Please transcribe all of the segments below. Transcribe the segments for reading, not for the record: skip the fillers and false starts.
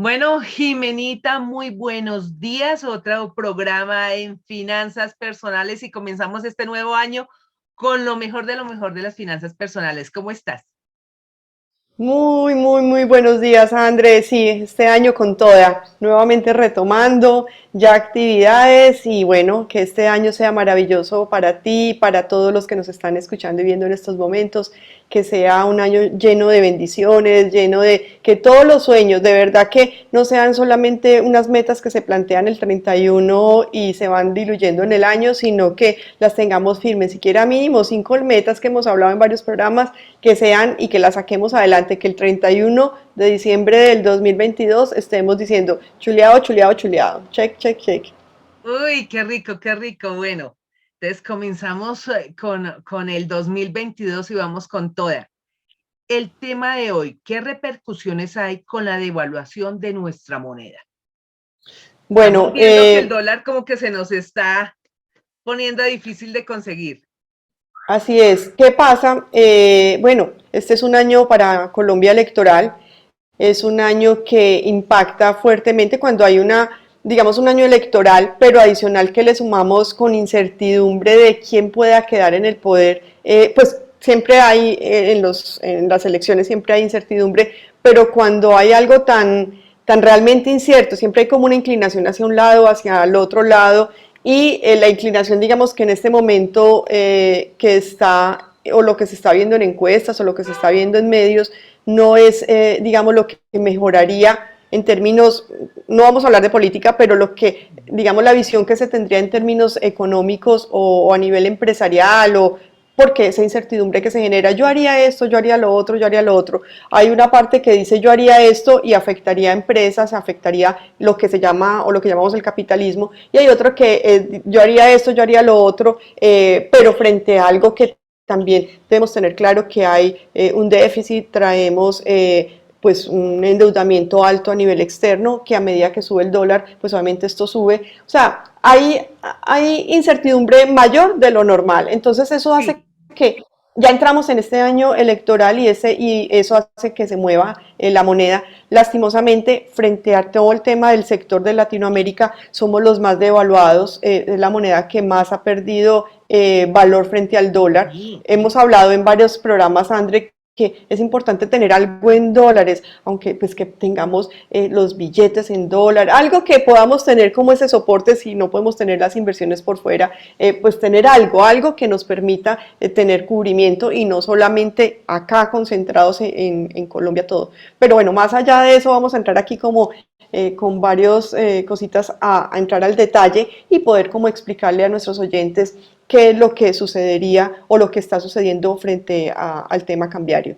Bueno, Jimenita, muy buenos días. Otro programa en finanzas personales y comenzamos este nuevo año con lo mejor de las finanzas personales. ¿Cómo estás? Muy buenos días, Andrés. Sí, este año con toda, nuevamente retomando ya actividades y bueno, que este año sea maravilloso para ti, para todos los que nos están escuchando y viendo en estos momentos, que sea un año lleno de bendiciones, lleno de que todos los sueños, de verdad que no sean solamente unas metas que se plantean el 31 y se van diluyendo en el año, sino que las tengamos firmes, siquiera mínimo 5 metas que hemos hablado en varios programas, que sean y que las saquemos adelante, que el 31 de diciembre del 2022 estemos diciendo chuleado, chuleado, chuleado, check, check, check. Uy, qué rico, qué rico. Bueno, entonces comenzamos con el 2022 y vamos con toda. El tema de hoy, ¿qué repercusiones hay con la devaluación de nuestra moneda? Estamos Bueno, viendo que el dólar como que se nos está poniendo difícil de conseguir. así es. ¿Qué pasa? Bueno, este es un año para Colombia electoral, es un año que impacta fuertemente cuando hay digamos, un año electoral, pero adicional que le sumamos con incertidumbre de quién pueda quedar en el poder, pues siempre hay en las elecciones siempre hay incertidumbre, pero cuando hay algo tan realmente incierto, siempre hay como una inclinación hacia un lado, hacia el otro lado, y la inclinación, digamos que en este momento que está, o lo que se está viendo en encuestas, o lo que se está viendo en medios, no es, digamos, lo que mejoraría en términos, no vamos a hablar de política, pero lo que, digamos, la visión que se tendría en términos económicos o a nivel empresarial o porque esa incertidumbre que se genera, yo haría esto, yo haría lo otro, yo haría lo otro. Hay una parte que dice yo haría esto y afectaría a empresas, afectaría lo que se llama o lo que llamamos el capitalismo, y hay otro que yo haría esto, yo haría lo otro, pero frente a algo que también debemos tener claro que hay un déficit, traemos pues un endeudamiento alto a nivel externo, que a medida que sube el dólar, pues obviamente esto sube. O sea, hay incertidumbre mayor de lo normal. Entonces eso hace Sí. que ya entramos en este año electoral y eso hace que se mueva la moneda. Lastimosamente, frente a todo el tema del sector de Latinoamérica, somos los más devaluados, es la moneda que más ha perdido valor frente al dólar. Sí. Hemos hablado en varios programas, André, que es importante tener algo en dólares, aunque pues que tengamos los billetes en dólar, algo que podamos tener como ese soporte si no podemos tener las inversiones por fuera, pues tener algo que nos permita tener cubrimiento y no solamente acá concentrados en Colombia todo. Pero bueno, más allá de eso vamos a entrar aquí como con varias cositas a entrar al detalle y poder como explicarle a nuestros oyentes qué es lo que sucedería o lo que está sucediendo frente al tema cambiario.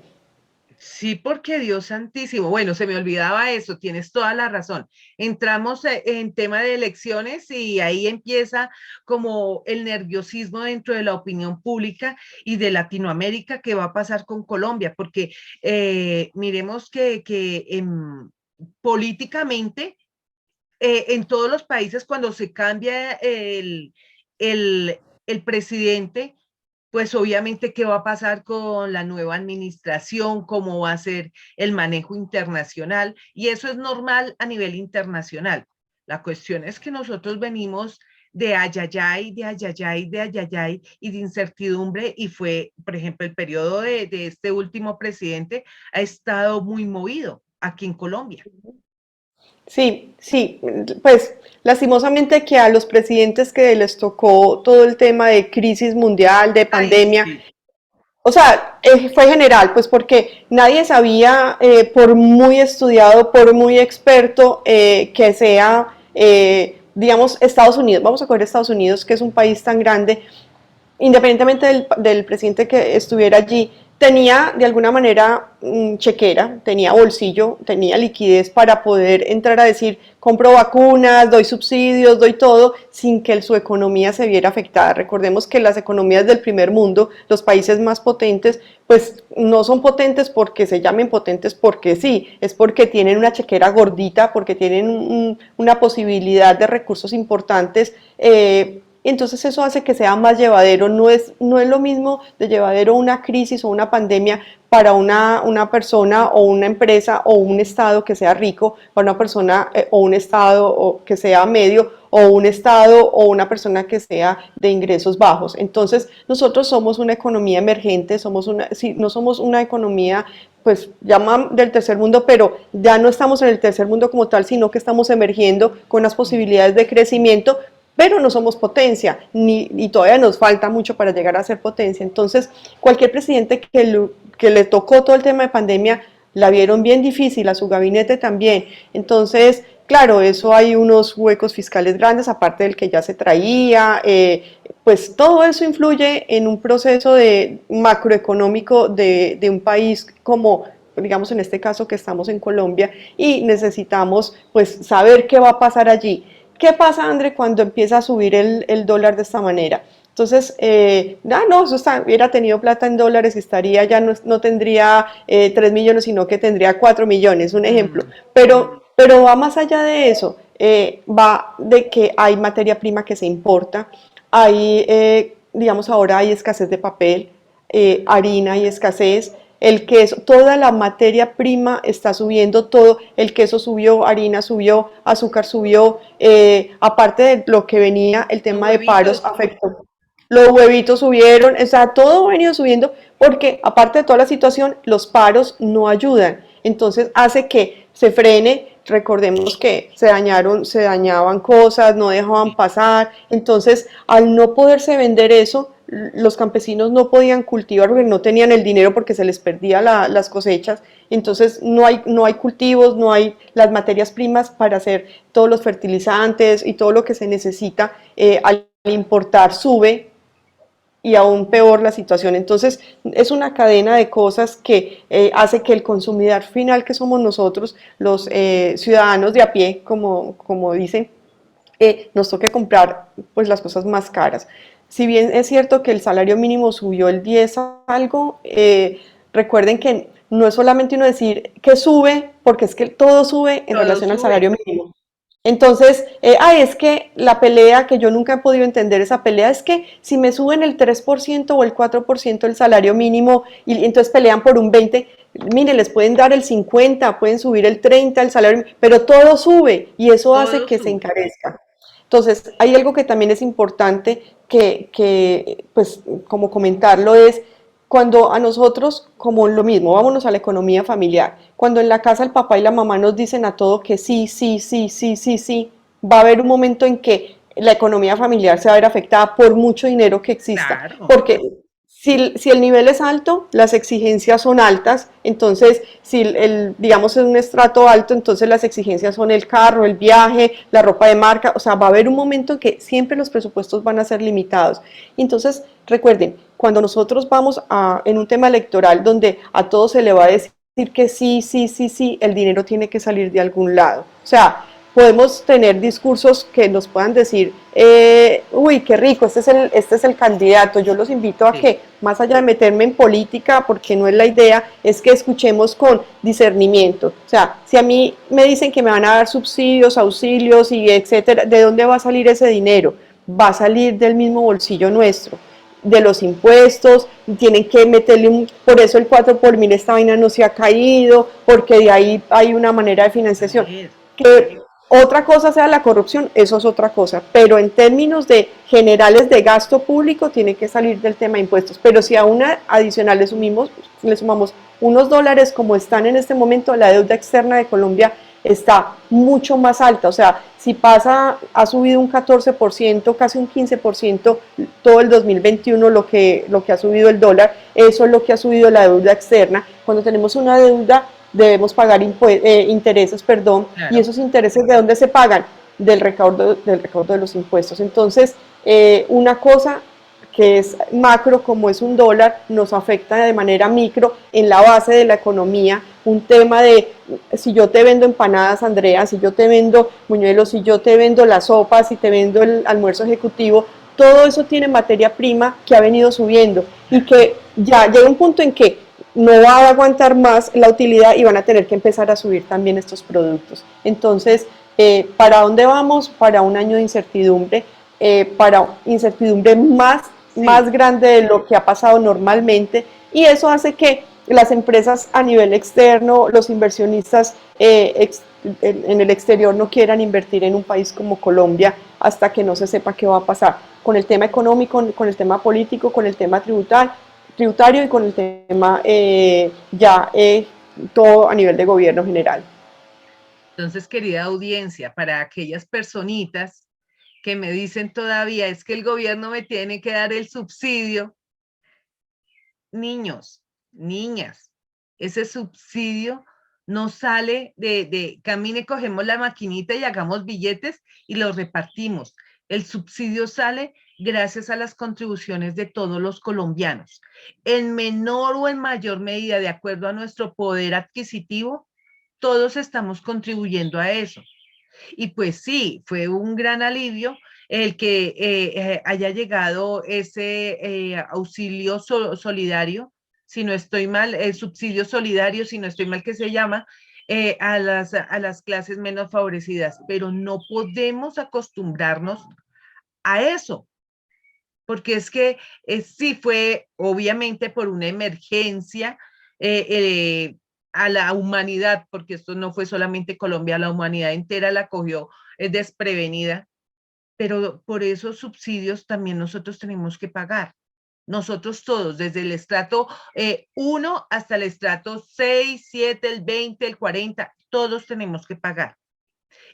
Sí, porque Dios santísimo. Bueno, se me olvidaba eso, tienes toda la razón. Entramos en tema de elecciones y ahí empieza como el nerviosismo dentro de la opinión pública y de Latinoamérica que va a pasar con Colombia, porque miremos que políticamente en todos los países cuando se cambia el presidente, pues obviamente qué va a pasar con la nueva administración, cómo va a ser el manejo internacional, y eso es normal a nivel internacional. La cuestión es que nosotros venimos de ayayay, de ayayay, de ayayay y de incertidumbre, y fue, por ejemplo, el periodo de este último presidente ha estado muy movido aquí en Colombia. Sí, sí, pues lastimosamente que a los presidentes que les tocó todo el tema de crisis mundial, de Ay, pandemia, sí. o sea, fue general, pues porque nadie sabía, por muy estudiado, por muy experto que sea, digamos, Estados Unidos, vamos a coger Estados Unidos, que es un país tan grande, independientemente del presidente que estuviera allí, tenía de alguna manera chequera, tenía bolsillo, tenía liquidez para poder entrar a decir, compro vacunas, doy subsidios, doy todo, sin que su economía se viera afectada. Recordemos que las economías del primer mundo, los países más potentes, pues no son potentes porque se llamen potentes porque sí, es porque tienen una chequera gordita, porque tienen una posibilidad de recursos importantes. entonces eso hace que sea más llevadero. No es lo mismo de llevadero una crisis o una pandemia para una persona o una empresa o un estado que sea rico, para una persona o un estado que sea medio, o un estado o una persona que sea de ingresos bajos. Entonces, nosotros somos una economía emergente, sí, no somos una economía pues llaman del tercer mundo, pero ya no estamos en el tercer mundo como tal, sino que estamos emergiendo con las posibilidades de crecimiento, pero no somos potencia, y todavía nos falta mucho para llegar a ser potencia. Entonces, cualquier presidente que le tocó todo el tema de pandemia, la vieron bien difícil, a su gabinete también. Entonces, claro, eso hay unos huecos fiscales grandes, aparte del que ya se traía, pues todo eso influye en un proceso de macroeconómico de un país como, digamos en este caso que estamos en Colombia, y necesitamos pues saber qué va a pasar allí. ¿Qué pasa, André, cuando empieza a subir el dólar de esta manera? Entonces, no, hubiera tenido plata en dólares y estaría, ya no tendría 3 millones, sino que tendría 4 millones, un ejemplo. Pero va más allá de eso, va de que hay materia prima que se importa, digamos, ahora hay escasez de papel, harina y escasez, el queso, toda la materia prima está subiendo, todo, el queso subió, harina subió, azúcar subió, aparte de lo que venía, el tema de paros afectó. Los huevitos subieron, o sea, todo ha venido subiendo porque aparte de toda la situación, los paros no ayudan. Entonces hace que se frene. Recordemos que se dañaban cosas, no dejaban pasar. Entonces, al no poderse vender eso, los campesinos no podían cultivar porque no tenían el dinero porque se les perdía las cosechas. Entonces, no hay cultivos, no hay las materias primas para hacer todos los fertilizantes y todo lo que se necesita. Al importar sube, y aún peor la situación. Entonces, es una cadena de cosas que hace que el consumidor final, que somos nosotros, los ciudadanos de a pie, como dicen, nos toque comprar pues las cosas más caras. Si bien es cierto que el salario mínimo subió el 10 algo, recuerden que no es solamente uno decir que sube, porque es que todo sube en todo relación al sube. salario mínimo. Entonces, es que la pelea, que yo nunca he podido entender esa pelea, es que si me suben el 3% o el 4% el salario mínimo y entonces pelean por un 20%, mire, les pueden dar el 50%, pueden subir el 30%, el salario, pero todo sube y eso hace Todo que se sube. encarezca. Entonces, hay algo que también es importante pues, como comentarlo es cuando a nosotros, como lo mismo, vámonos a la economía familiar, cuando en la casa el papá y la mamá nos dicen a todo que sí, sí, sí, sí, sí, sí, va a haber un momento en que la economía familiar se va a ver afectada por mucho dinero que exista, Claro. porque si el nivel es alto, las exigencias son altas, entonces si digamos es un estrato alto, entonces las exigencias son el carro, el viaje, la ropa de marca, o sea, va a haber un momento en que siempre los presupuestos van a ser limitados. Entonces, recuerden, cuando nosotros vamos en un tema electoral donde a todos se le va a decir que sí, sí, sí, sí, el dinero tiene que salir de algún lado. O sea, podemos tener discursos que nos puedan decir, uy, qué rico, este es el candidato. Yo los invito a Sí. que, más allá de meterme en política, porque no es la idea, es que escuchemos con discernimiento. O sea, si a mí me dicen que me van a dar subsidios, auxilios y etcétera, ¿de dónde va a salir ese dinero? Va a salir del mismo bolsillo nuestro, de los impuestos, tienen que meterle por eso el 4 por mil, esta vaina no se ha caído, porque de ahí hay una manera de financiación. Así es. Que otra cosa sea la corrupción, eso es otra cosa, pero en términos de generales de gasto público tiene que salir del tema de impuestos, pero si a una adicional le sumamos unos dólares como están en este momento, la deuda externa de Colombia está mucho más alta, o sea, si ha subido un 14%, casi un 15% todo el 2021 lo que ha subido el dólar, eso es lo que ha subido la deuda externa. Cuando tenemos una deuda debemos pagar intereses, perdón, y Claro. esos intereses ¿de dónde se pagan? Del recaudo de los impuestos. Entonces, una cosa que es macro, como es un dólar, nos afecta de manera micro en la base de la economía, un tema de si yo te vendo empanadas, Andrea, si yo te vendo buñuelos, si yo te vendo las sopas, si te vendo el almuerzo ejecutivo, todo eso tiene materia prima que ha venido subiendo y que ya llega un punto en que no va a aguantar más la utilidad y van a tener que empezar a subir también estos productos. Entonces, ¿para dónde vamos? Para un año de incertidumbre, para incertidumbre más grande de lo que ha pasado normalmente, y eso hace que las empresas a nivel externo, los inversionistas en el exterior no quieran invertir en un país como Colombia hasta que no se sepa qué va a pasar con el tema económico, con el tema político, con el tema tributario y con el tema todo a nivel de gobierno general. Entonces, querida audiencia, para aquellas personitas que me dicen todavía es que el gobierno me tiene que dar el subsidio, niños, niñas, ese subsidio no sale camine, cogemos la maquinita y hagamos billetes y los repartimos. El subsidio sale gracias a las contribuciones de todos los colombianos, en menor o en mayor medida, de acuerdo a nuestro poder adquisitivo, todos estamos contribuyendo a eso. Y pues sí, fue un gran alivio el que haya llegado ese auxilio solidario, si no estoy mal, el subsidio solidario, si no estoy mal que se llama, a las clases menos favorecidas, pero no podemos acostumbrarnos a eso, porque es que sí fue obviamente por una emergencia a la humanidad, porque esto no fue solamente Colombia, la humanidad entera la cogió desprevenida, pero por esos subsidios también nosotros tenemos que pagar. Nosotros todos, desde el estrato 1 hasta el estrato 6, 7, el 20, el 40, todos tenemos que pagar.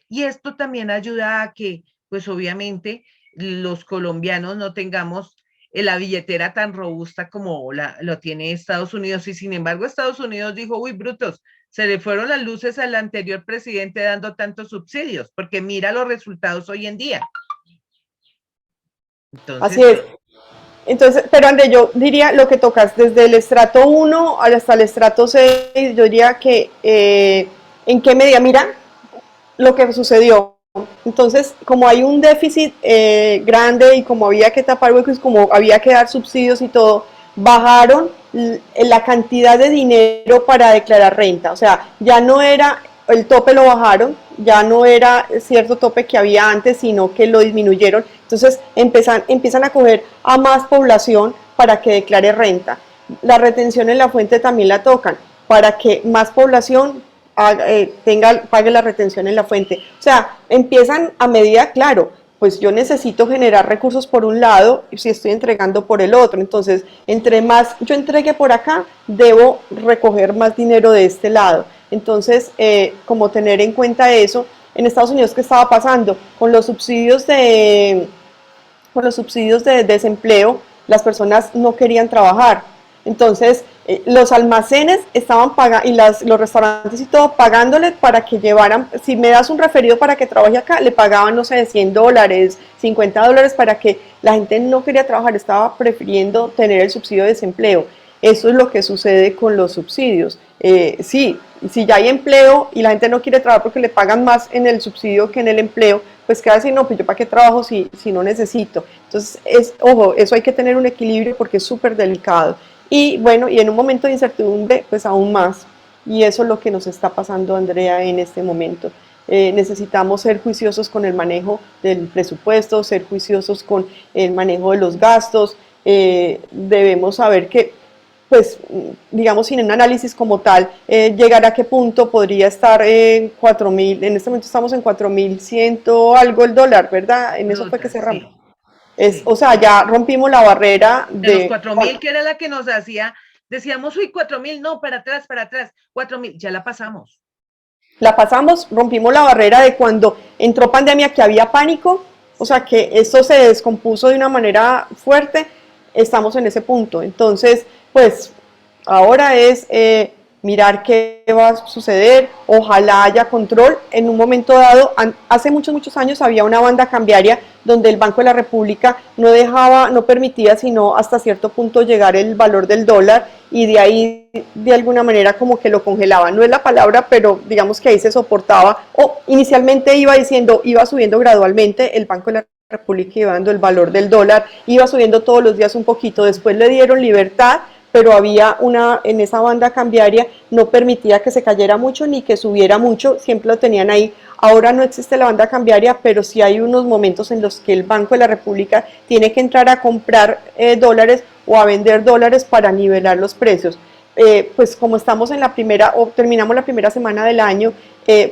Y esto también ayuda a que, pues obviamente, los colombianos no tengamos la billetera tan robusta como lo tiene Estados Unidos. Y sin embargo, Estados Unidos dijo, uy, brutos, se le fueron las luces al anterior presidente dando tantos subsidios, porque mira los resultados hoy en día. Así es. Entonces, pero André, yo diría lo que tocas desde el estrato 1 hasta el estrato 6, yo diría que en qué medida, mira lo que sucedió. Entonces, como hay un déficit grande y como había que tapar huecos, como había que dar subsidios y todo, bajaron la cantidad de dinero para declarar renta. O sea, ya no era, el tope lo bajaron, ya no era cierto tope que había antes, sino que lo disminuyeron. Entonces empiezan a coger a más población para que declare renta. La retención en la fuente también la tocan, para que más población pague la retención en la fuente. O sea, empiezan a medida, claro, pues yo necesito generar recursos por un lado y si estoy entregando por el otro. Entonces, entre más yo entregue por acá, debo recoger más dinero de este lado. Entonces, como tener en cuenta eso, en Estados Unidos, ¿qué estaba pasando? Con los subsidios de desempleo, las personas no querían trabajar. Entonces, los almacenes estaban pagando y los restaurantes y todo pagándole para que llevaran, si me das un referido para que trabaje acá, le pagaban, no sé, $100, $50 para que la gente no quería trabajar, estaba prefiriendo tener el subsidio de desempleo. Eso es lo que sucede con los subsidios. Sí, si ya hay empleo y la gente no quiere trabajar porque le pagan más en el subsidio que en el empleo, pues queda así, no, pues yo para qué trabajo si no necesito. Entonces, ojo, eso hay que tener un equilibrio porque es súper delicado. Y bueno, y en un momento de incertidumbre, pues aún más. Y eso es lo que nos está pasando, Andrea, en este momento. Necesitamos ser juiciosos con el manejo del presupuesto, ser juiciosos con el manejo de los gastos. Debemos saber que, pues, digamos, sin un análisis como tal, llegar a qué punto podría estar en 4.000, en este momento estamos en 4.100 algo el dólar, ¿verdad? En eso fue que cerramos. Sí. Sí. O sea, ya rompimos la barrera de los 4.000, que era la que nos hacía, decíamos, uy, 4.000, no, para atrás, 4.000, ya la pasamos. La pasamos, rompimos la barrera de cuando entró pandemia, que había pánico, o sea, que esto se descompuso de una manera fuerte, estamos en ese punto. Entonces, pues, ahora es mirar qué va a suceder, ojalá haya control. En un momento dado, hace muchos años había una banda cambiaria donde el Banco de la República no permitía sino hasta cierto punto llegar el valor del dólar y de ahí de alguna manera como que lo congelaba. No es la palabra, pero digamos que ahí se soportaba o inicialmente iba subiendo gradualmente el Banco de la República iba dando el valor del dólar, iba subiendo todos los días un poquito, después le dieron libertad, pero había en esa banda cambiaria, no permitía que se cayera mucho ni que subiera mucho, siempre lo tenían ahí. Ahora no existe la banda cambiaria, pero sí hay unos momentos en los que el Banco de la República tiene que entrar a comprar dólares o a vender dólares para nivelar los precios. Pues como estamos en la primera, o terminamos la primera semana del año,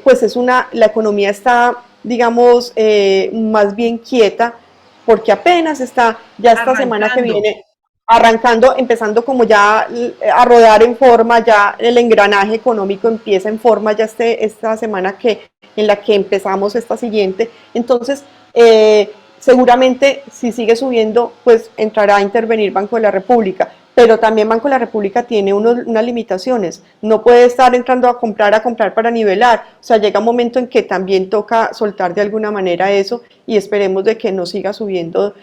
pues la economía está, digamos, más bien quieta, porque apenas está, ya esta semana que Arrancando. viene, arrancando, empezando como ya a rodar en forma, ya el engranaje económico empieza en forma ya esta semana en la que empezamos esta siguiente. Entonces, seguramente si sigue subiendo, pues entrará a intervenir Banco de la República, pero también Banco de la República tiene unas limitaciones, no puede estar entrando a comprar para nivelar, o sea, llega un momento en que también toca soltar de alguna manera eso y esperemos de que no siga subiendo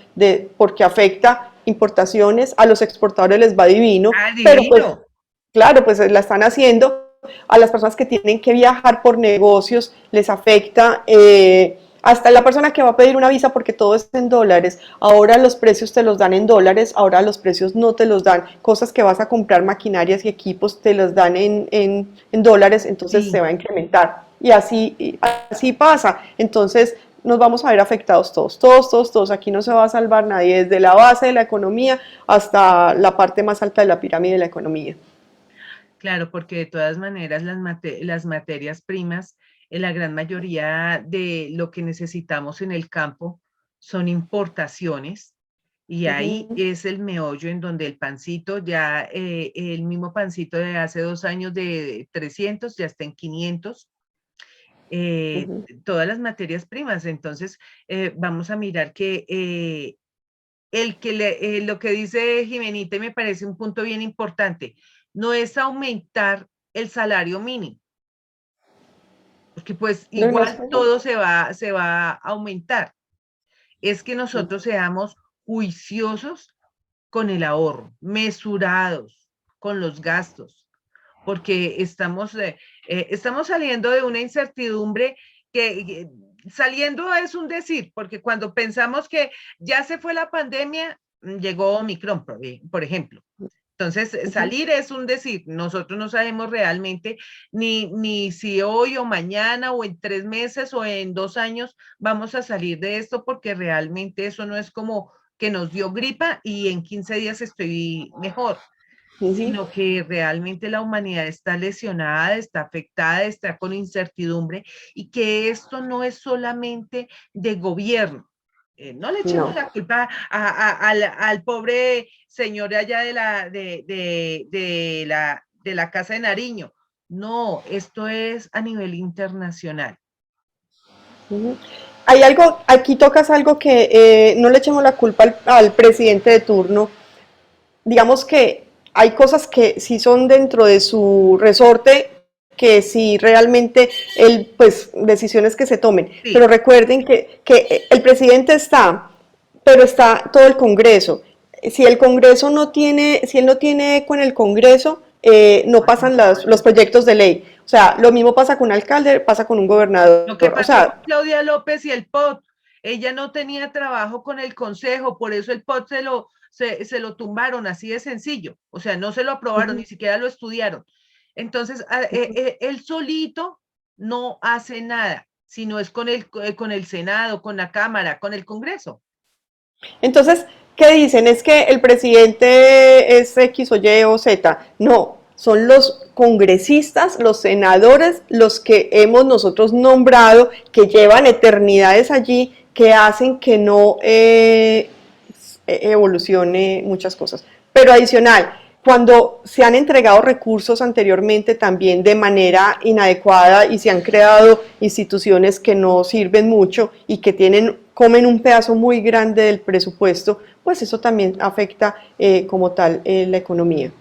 porque afecta importaciones, a los exportadores les va divino, Ah, pero pues divino. claro, pues la están haciendo, a las personas que tienen que viajar por negocios les afecta, hasta la persona que va a pedir una visa porque todo es en dólares, ahora los precios te los dan en dólares, ahora los precios no te los dan, cosas que vas a comprar, maquinarias y equipos, te los dan en dólares, entonces se Sí, va a incrementar. Así pasa. Entonces nos vamos a ver afectados todos. Aquí no se va a salvar nadie, desde la base de la economía hasta la parte más alta de la pirámide de la economía. claro, porque de todas maneras las materias primas, en la gran mayoría de lo que necesitamos en el campo son importaciones y ahí Ujú, es el meollo en donde el pancito ya, el mismo pancito de hace 2 años de 300 ya está en 500, ujú. todas las materias primas. Entonces, vamos a mirar que lo que dice Jimenita me parece un punto bien importante, no es aumentar el salario mínimo, porque pues No, no, igual todo se va a aumentar. Es que no. nosotros seamos juiciosos con el ahorro, mesurados con los gastos, porque estamos saliendo de una incertidumbre que saliendo es un decir, porque cuando pensamos que ya se fue la pandemia, llegó Omicron, por ejemplo. Entonces, Ujú. salir es un decir, nosotros no sabemos realmente ni si hoy o mañana o en 3 meses o en 2 años vamos a salir de esto, porque realmente eso no es como que nos dio gripa y en 15 días estoy mejor, Ujú. sino que realmente la humanidad está lesionada, está afectada, está con incertidumbre y que esto no es solamente de gobierno. No le echemos No. la culpa al pobre señor allá de la Casa de Nariño. No, esto es a nivel internacional. Ujú. Hay algo, aquí tocas algo que no le echemos la culpa al presidente de turno. Digamos que hay cosas que sí son dentro de su resorte, que sí realmente pues decisiones que se tomen. Pero Sí, recuerden que el presidente está, pero está todo el Congreso. Si el Congreso no tiene, si él no tiene eco en el Congreso, no pasan los proyectos de ley. O sea, lo mismo pasa con un alcalde, pasa con un lo que gobernador. O pasó con sea, Claudia López y el POT, ella no tenía trabajo con el consejo, por eso el POT se lo tumbaron, así de sencillo. O sea, no se lo aprobaron, ni siquiera lo estudiaron. Entonces, él solito no hace nada, sino es con el Senado, con la Cámara, con el Congreso. entonces, ¿qué dicen? Es que el presidente es X o Y o Z. No, son los congresistas, los senadores, los que hemos nosotros nombrado, que llevan eternidades allí, que hacen que no evolucione muchas cosas. Pero adicional, cuando se han entregado recursos anteriormente también de manera inadecuada y se han creado instituciones que no sirven mucho y que comen un pedazo muy grande del presupuesto, pues eso también afecta como tal la economía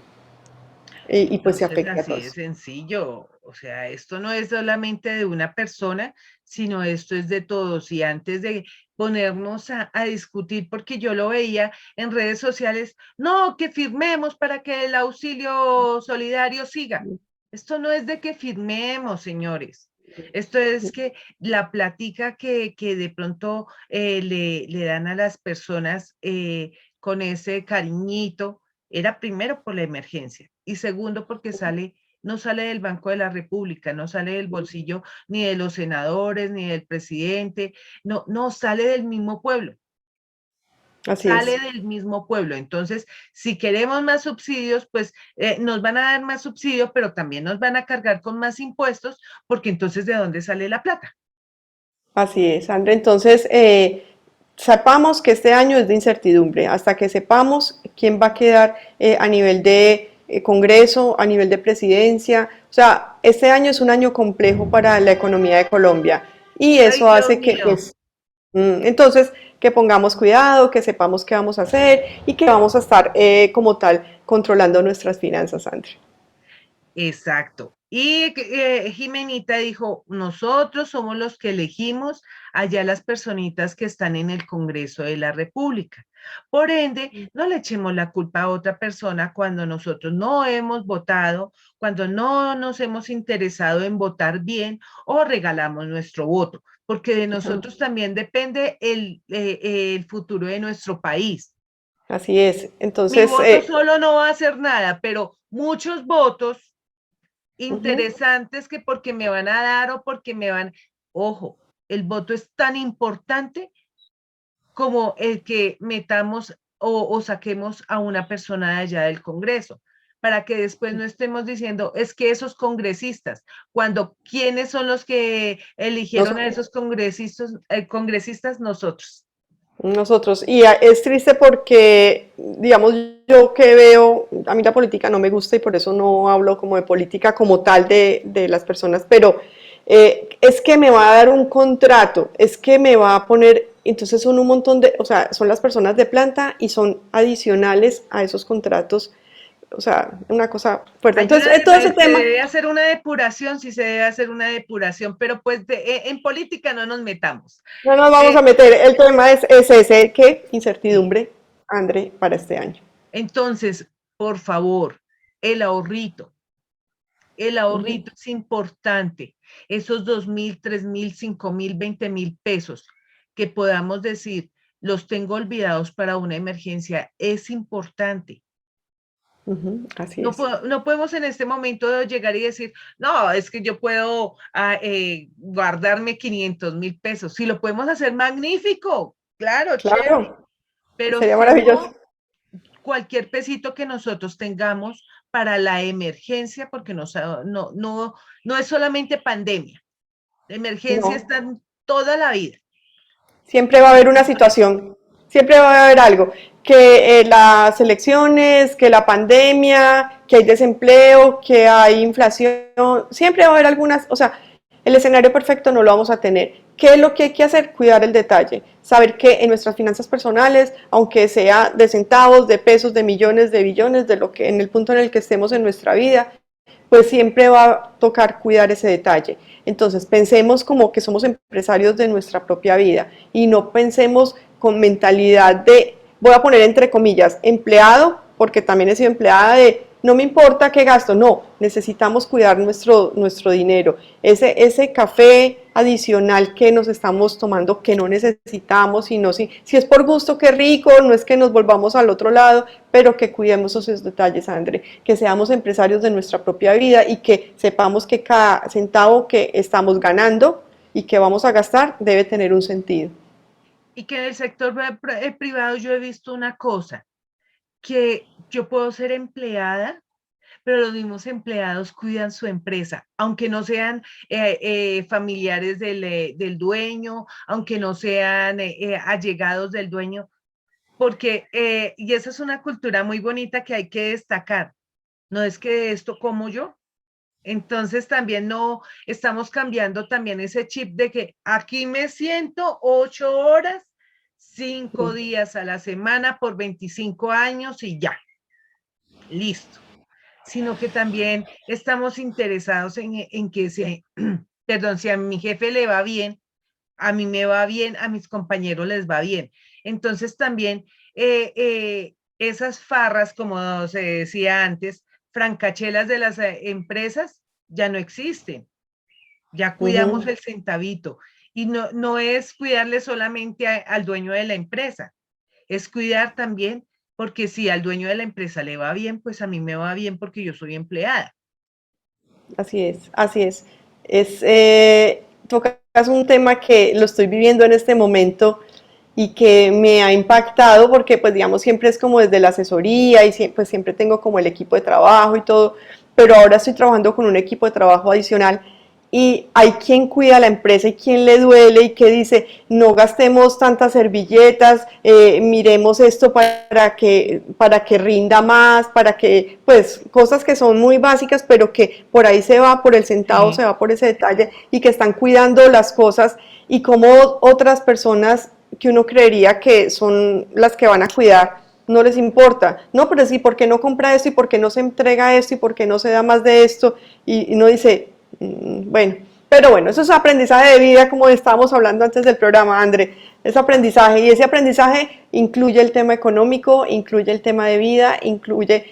y pues se Entonces, afecta a así de todos. sencillo. O sea, esto no es solamente de una persona, sino esto es de todos. Y antes de ponernos a discutir, porque yo lo veía en redes sociales, no, que firmemos para que el auxilio solidario siga. Esto no es de que firmemos, señores. Esto es que la plática que de pronto le dan a las personas con ese cariñito. Era primero por la emergencia y segundo porque no sale del Banco de la República, no sale del bolsillo ni de los senadores, ni del presidente, no sale del mismo pueblo. Así Sale es. del mismo pueblo. Entonces, si queremos más subsidios, pues nos van a dar más subsidios, pero también nos van a cargar con más impuestos, porque entonces, ¿de dónde sale la plata? Así es, André. Entonces, sepamos que este año es de incertidumbre, hasta que sepamos quién va a quedar a nivel de Congreso, a nivel de presidencia. O sea, este año es un año complejo para la economía de Colombia y Ay, eso Dios hace que, mío. pues, entonces, que pongamos cuidado, que sepamos qué vamos a hacer y que vamos a estar como tal controlando nuestras finanzas, André. Exacto. Y Jimenita dijo, nosotros somos los que elegimos allá las personitas que están en el Congreso de la República. Por ende, no le echemos la culpa a otra persona cuando nosotros no hemos votado, cuando no nos hemos interesado en votar bien o regalamos nuestro voto, porque de nosotros también depende el futuro de nuestro país. Así es. Mi Entonces, voto solo no va a hacer nada, pero muchos votos ujú. interesantes que porque me van a dar o porque me van, ojo, el voto es tan importante como el que metamos o saquemos a una persona de allá del Congreso, para que después no estemos diciendo, es que esos congresistas, cuando quiénes son los que eligieron a esos congresistas nosotros. Nosotros, y es triste porque, digamos, yo que veo, a mí la política no me gusta y por eso no hablo como de política como tal de las personas, pero es que me va a dar un contrato, es que me va a poner, entonces son un montón de, o sea, son las personas de planta y son adicionales a esos contratos, o sea, una cosa fuerte. Entonces, todo ese Se tema, debe hacer una depuración, sí se debe hacer una depuración, pero pues en política no nos metamos. no nos vamos a Eh, meter, el tema es ese, que sí. incertidumbre, André, para este año. Entonces, por favor, el ahorrito, el Ujú. ahorrito es importante. Esos 2.000, 3.000, 5.000, 20.000 pesos que podamos decir, los tengo olvidados para una emergencia, es importante. Ujú, así es. No podemos en este momento llegar y decir, no, es que yo puedo guardarme 500.000 pesos. Si lo podemos hacer, magnífico, claro, chévere. Claro, Pero sería si maravilloso. no, cualquier pesito que nosotros tengamos para la emergencia, porque no es solamente pandemia, la emergencia No, está en toda la vida. siempre va a haber una situación, siempre va a haber algo, que las elecciones, que la pandemia, que hay desempleo, que hay inflación, siempre va a haber algunas, o sea, el escenario perfecto no lo vamos a tener. ¿Qué es lo que hay que hacer? Cuidar el detalle, saber que en nuestras finanzas personales, aunque sea de centavos, de pesos, de millones, de billones, de lo que en el punto en el que estemos en nuestra vida, pues siempre va a tocar cuidar ese detalle. Entonces, pensemos como que somos empresarios de nuestra propia vida y no pensemos con mentalidad de, voy a poner entre comillas, empleado, porque también he sido empleada de, no me importa qué gasto, no, necesitamos cuidar nuestro dinero. Ese café adicional que nos estamos tomando que no necesitamos, sino si es por gusto, qué rico, no es que nos volvamos al otro lado, pero que cuidemos esos detalles, André, que seamos empresarios de nuestra propia vida y que sepamos que cada centavo que estamos ganando y que vamos a gastar debe tener un sentido. Y que en el sector privado yo he visto una cosa, que yo puedo ser empleada, pero los mismos empleados cuidan su empresa, aunque no sean familiares del dueño, aunque no sean allegados del dueño, porque, y esa es una cultura muy bonita que hay que destacar, no es que de esto como yo. Entonces también no estamos cambiando también ese chip de que aquí me siento 8 horas, 5 días a la semana por 25 años y ya, listo, sino que también estamos interesados en que perdón, si a mi jefe le va bien, a mí me va bien, a mis compañeros les va bien. Entonces también esas farras, como se decía antes, francachelas de las empresas ya no existen, ya cuidamos Ujú. el centavito. Y no es cuidarle solamente al dueño de la empresa, es cuidar también porque si al dueño de la empresa le va bien, pues a mí me va bien porque yo soy empleada. Así es, así es. Tocas un tema que lo estoy viviendo en este momento y que me ha impactado porque pues digamos siempre es como desde la asesoría y pues siempre tengo como el equipo de trabajo y todo, pero ahora estoy trabajando con un equipo de trabajo adicional y hay quien cuida la empresa y quien le duele y que dice no gastemos tantas servilletas, miremos esto para que rinda más, para que pues cosas que son muy básicas pero que por ahí se va por el centavo, se Sí. va por ese detalle y que están cuidando las cosas y como otras personas que uno creería que son las que van a cuidar, no les importa. No, pero sí, ¿por qué no compra esto y por qué no se entrega esto y por qué no se da más de esto? Y uno dice, bueno, pero bueno, eso es aprendizaje de vida, como estábamos hablando antes del programa, André. Es aprendizaje y ese aprendizaje incluye el tema económico, incluye el tema de vida, incluye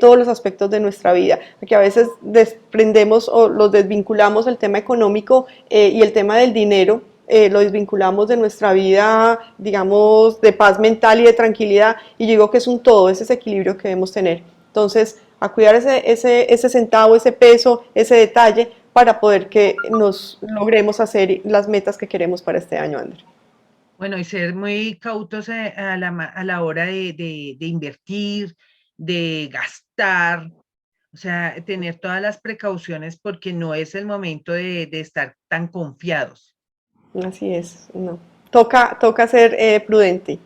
todos los aspectos de nuestra vida, porque a veces desprendemos o los desvinculamos el tema económico y el tema del dinero, lo desvinculamos de nuestra vida, digamos, de paz mental y de tranquilidad, y yo digo que es un todo, ese equilibrio que debemos tener. Entonces, a cuidar ese centavo, ese peso, ese detalle, para poder que nos logremos hacer las metas que queremos para este año, André. Bueno, y ser muy cautos a la hora de invertir, de gastar, o sea, tener todas las precauciones porque no es el momento de estar tan confiados. Así es, no. Toca ser prudente.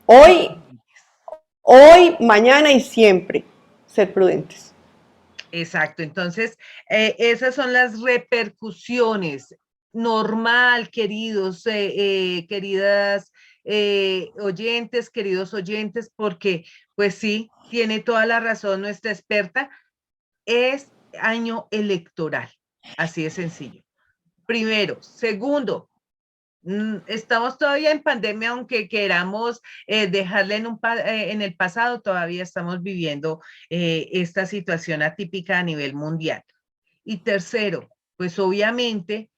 Hoy, hoy, mañana y siempre ser prudentes. Exacto, entonces esas son las repercusiones. Normal, queridos, queridas oyentes, queridos oyentes, porque pues sí, tiene toda la razón nuestra experta, es año electoral, así de sencillo. Primero. Segundo, estamos todavía en pandemia, aunque queramos dejarle en el pasado, todavía estamos viviendo esta situación atípica a nivel mundial. Y tercero, pues obviamente,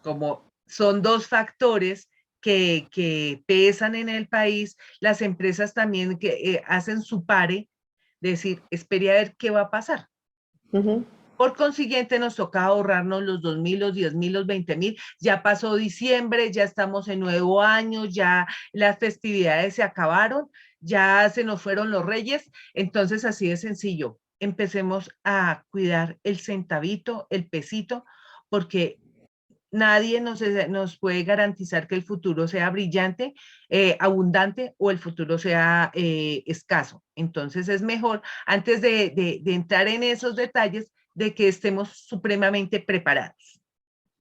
como son dos factores que pesan en el país, las empresas también que hacen su pare, decir, espere a ver qué va a pasar. Uh -huh. Por consiguiente, nos toca ahorrarnos los 2.000, los 10.000, los 20.000. Ya pasó diciembre, ya estamos en nuevo año, ya las festividades se acabaron, ya se nos fueron los reyes. Entonces, así de sencillo, empecemos a cuidar el centavito, el pesito, porque nadie nos puede garantizar que el futuro sea brillante, abundante o el futuro sea escaso. Entonces es mejor, antes de entrar en esos detalles, de que estemos supremamente preparados.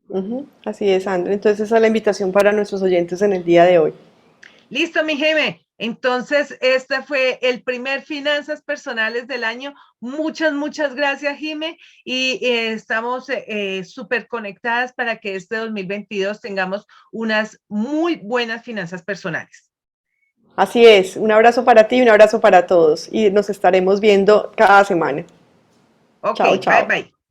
Uh -huh. Así es, André. Entonces esa es la invitación para nuestros oyentes en el día de hoy. Listo, mi Geme. Entonces, este fue el primer Finanzas Personales del año. Muchas gracias, Jime. Y estamos súper conectadas para que este 2022 tengamos unas muy buenas finanzas personales. Así es. Un abrazo para ti y un abrazo para todos. Y nos estaremos viendo cada semana. Ok, Chao, bye chao. bye.